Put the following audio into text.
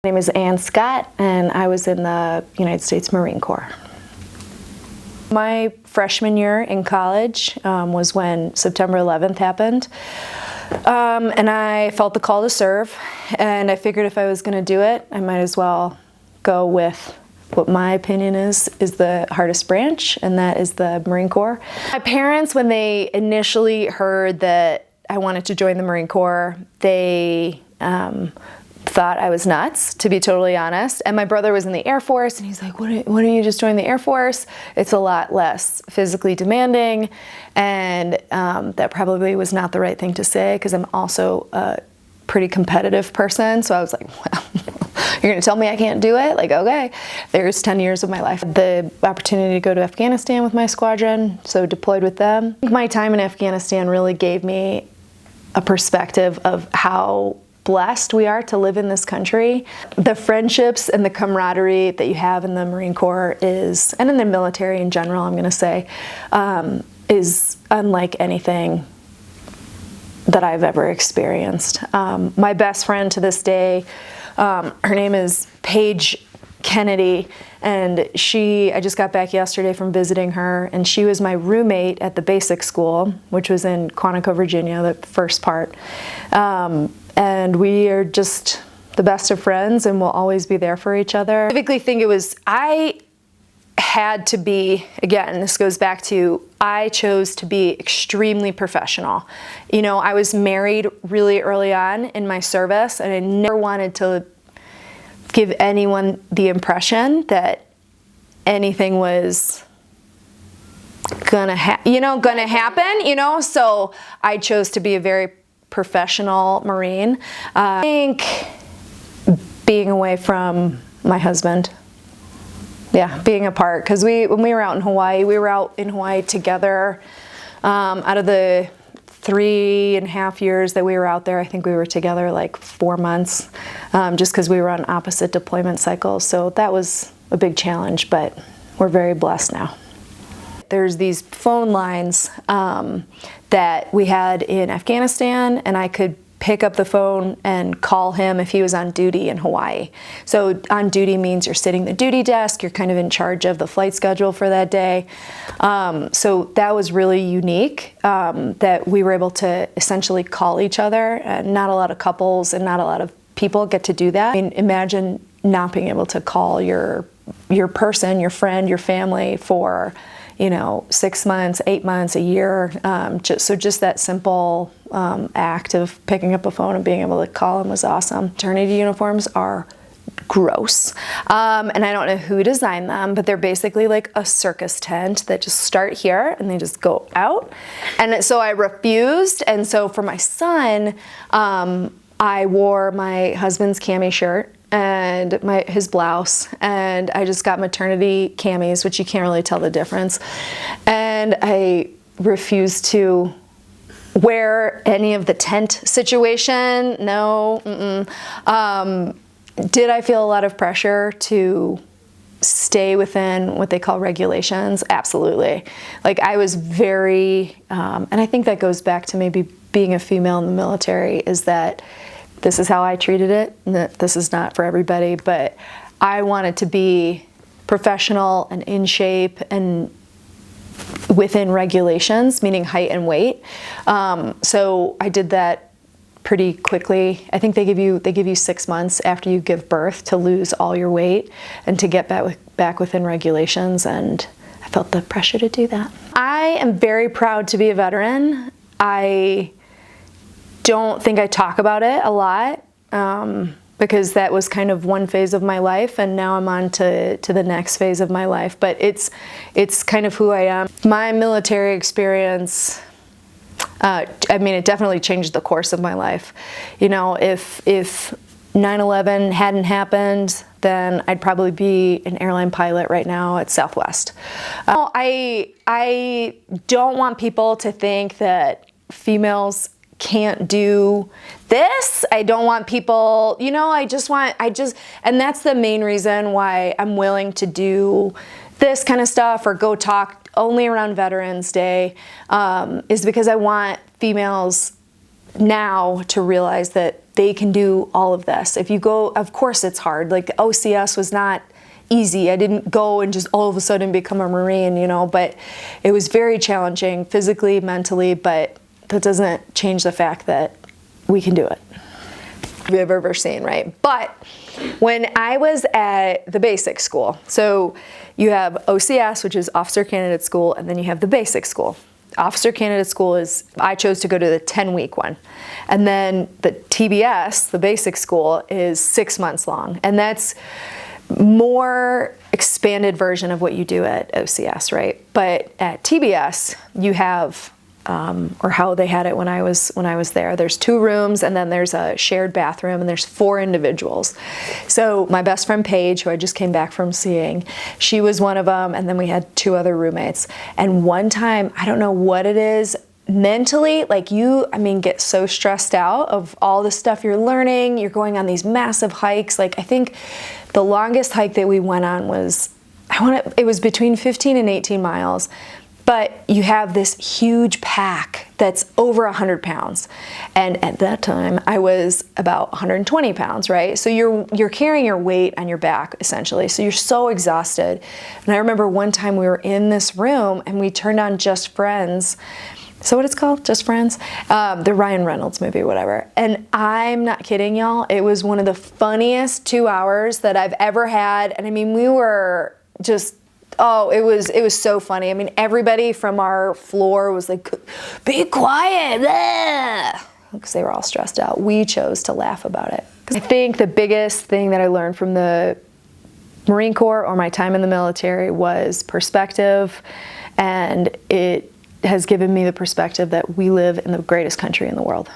name is Ann Scott, and I was in the United States Marine Corps. My freshman year in college was when September 11th happened, and I felt the call to serve, and I figured if I was going to do it, I might as well go with what my opinion is the hardest branch, and that is the Marine Corps. My parents, when they initially heard that I wanted to join the Marine Corps, they thought I was nuts, to be totally honest. And my brother was in the Air Force, and he's like, why don't you just join the Air Force? It's a lot less physically demanding, and that probably was not the right thing to say, because I'm also a pretty competitive person. So I was like, well, you're gonna tell me I can't do it? Like, okay. There's 10 years of my life. The opportunity to go to Afghanistan with my squadron, so deployed with them. My time in Afghanistan really gave me a perspective of how blessed we are to live in this country. The friendships and the camaraderie that you have in the Marine Corps is, and in the military in general, I'm gonna say, is unlike anything that I've ever experienced. My best friend to this day, her name is Paige Kennedy, and I just got back yesterday from visiting her, and she was my roommate at the basic school, which was in Quantico, Virginia, the first part. And we are just the best of friends, and we'll always be there for each other. I typically think I had to be, again, this goes back to, I chose to be extremely professional. You know, I was married really early on in my service, and I never wanted to give anyone the impression that anything was gonna happen, so I chose to be a very professional Marine. I think being away from my husband, being apart, because when we were out in Hawaii, together. Out of the 3.5 years that we were out there, I think we were together like 4 months, just because we were on opposite deployment cycles. So that was a big challenge, but we're very blessed now. There's these phone lines that we had in Afghanistan, and I could pick up the phone and call him if he was on duty in Hawaii. So on duty means you're sitting the duty desk, you're kind of in charge of the flight schedule for that day. So that was really unique, that we were able to essentially call each other, and not a lot of couples and not a lot of people get to do that. I mean, imagine not being able to call your person, your friend, your family for 6 months, 8 months, a year. Just that simple act of picking up a phone and being able to call him was awesome. Maternity uniforms are gross. And I don't know who designed them, but they're basically like a circus tent that just start here and they just go out. And so I refused. And so for my son, I wore my husband's cami shirt and his blouse, and I just got maternity camis, which you can't really tell the difference. And I refused to wear any of the tent situation. No. Did I feel a lot of pressure to stay within what they call regulations? Absolutely. Like, I was very, and I think that goes back to maybe being a female in the military, is that this is how I treated it, and that this is not for everybody, but I wanted to be professional and in shape and within regulations, meaning height and weight. So I did that pretty quickly. I think they give you 6 months after you give birth to lose all your weight and to get back within regulations, and I felt the pressure to do that. I am very proud to be a veteran. I don't think I talk about it a lot, because that was kind of one phase of my life, and now I'm on to the next phase of my life. But it's kind of who I am. My military experience, it definitely changed the course of my life. If 9/11 hadn't happened, then I'd probably be an airline pilot right now at Southwest. I don't want people to think that females can't do this. I don't want people, and that's the main reason why I'm willing to do this kind of stuff or go talk only around Veterans Day, is because I want females now to realize that they can do all of this. If you go, of course it's hard. Like OCS was not easy. I didn't go and just all of a sudden become a Marine, you know, but it was very challenging physically, mentally, but that doesn't change the fact that we can do it. We've ever seen, right? But when I was at the basic school, so you have OCS, which is Officer Candidate School, and then you have the basic school. Officer Candidate School is, I chose to go to the 10-week one. And then the TBS, the basic school, is 6 months long. And that's more expanded version of what you do at OCS, right? But at TBS, you have, or how they had it when I was there, there's 2 rooms and then there's a shared bathroom and there's 4 individuals. So my best friend Paige, who I just came back from seeing, she was one of them, and then we had 2 other roommates. And one time, I don't know what it is, mentally, like get so stressed out of all the stuff you're learning. You're going on these massive hikes. Like I think the longest hike that we went on was, it was between 15 and 18 miles. But you have this huge pack that's over 100 pounds. And at that time, I was about 120 pounds, right? So you're carrying your weight on your back, essentially. So you're so exhausted. And I remember one time we were in this room and we turned on Just Friends. So what it's called? Just Friends? The Ryan Reynolds movie, whatever. And I'm not kidding, y'all. It was one of the funniest 2 hours that I've ever had. And I mean, we were just, it was so funny. I mean, everybody from our floor was like, be quiet, because they were all stressed out. We chose to laugh about it. I think the biggest thing that I learned from the Marine Corps or my time in the military was perspective, and it has given me the perspective that we live in the greatest country in the world.